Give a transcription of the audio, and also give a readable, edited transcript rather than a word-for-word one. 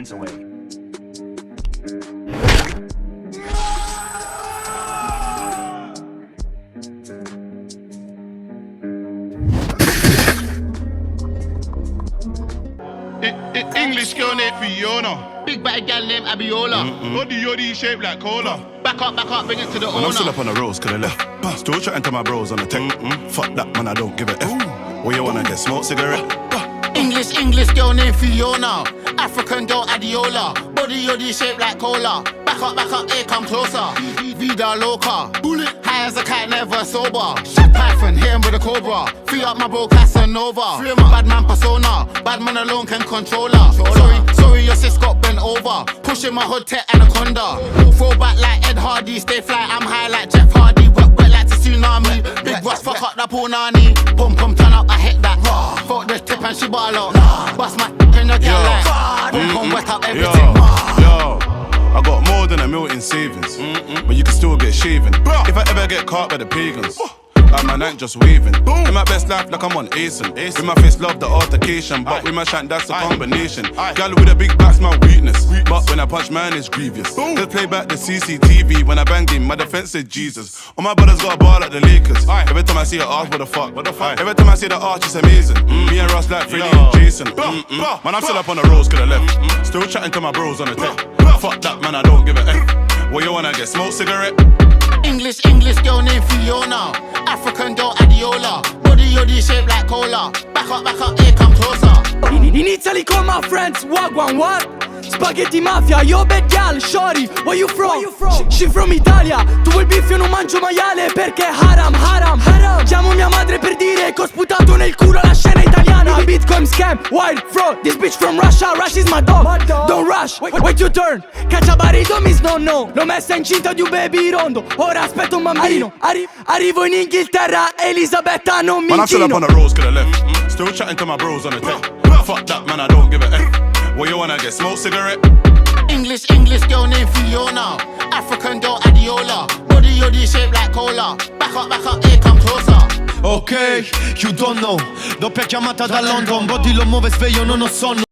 drinks away. English girl named Fiona. Big batty gal named Abiola. Body yoddy shaped like cola. Back up, bring it to the Man, owner. I'm still up on the roads, could I left. Still chatting to my bros on the tech. Fuck that, man, I don't give a F. Where you wanna get smoked cigarette? English girl named Fiona. African girl Adiola. Body yoddy shaped like cola. Back up, here come closer. Vida loca. High as a cat, never sober. Python, hit him with a cobra. Free up my bro Casanova. Bad man persona. Bad man alone can control her. Sorry, your sis got bent over. Pushing my hood tech anaconda. Throw back like Ed Hardy. Stay fly, I'm high like Jeff Hardy. Wet like the tsunami. Big Ross, fuck up that punani. Pum turn up, I hit that. Fuck the tip and she ball out. Bust my in your girl like. Pum wet up everything. Yo, I got more than $1 million in savings, but you can still get shaven. If I ever get caught by the pagans, like man ain't just waving. In my best life, like I'm on acing. With my face, love the altercation, but with my shank, that's a combination. Gal with a big back's my weakness, but when I punch, man, it's grievous. They'll play back the CCTV when I banged him. My defense said Jesus. All my brothers got a ball like the Lakers. Every time I see her arch, what the fuck? Every time I see the arch, it's amazing. Me and Ross like Freddie and Jason. Man, I'm still up on the roads, could I left. Still chatting to my bros on the tech. Fuck that, man, I don't give a F. Where you wanna get smoked cigarette? English girl named Fiona. African girl Adiola. Body yoddy shaped like cola. Back up, here come closer. In Italy call my friends, wagwan, what? Spaghetti mafia, yo bad gal, shorty, where you from? She from Italia, tu vuoi beef, io non mangio maiale perché haram. Chiamo mia madre per dire che ho sputato nel culo la scena italiana. Bitcoin scam, wild fraud, this bitch from Russia, Rush is my dog. Don't rush, wait your turn. Cacciabarito miss no, l'ho messa incinta di un baby rondo, ora aspetto un bambino. Arrivo in Inghilterra, Elisabetta non mi Man, I'm still up incino. on the roads, could I left. Still chatting to my bros on the tech. Fuck that, man, I don't give a F. Where you wanna get smoked cigarette? English girl named Fiona. African girl Adiola. Body yoddy shaped like cola. Back up, here come closer. Ok, you don't know. Doppia chiamata da London. Body lo muove sveglio, non ho sonno.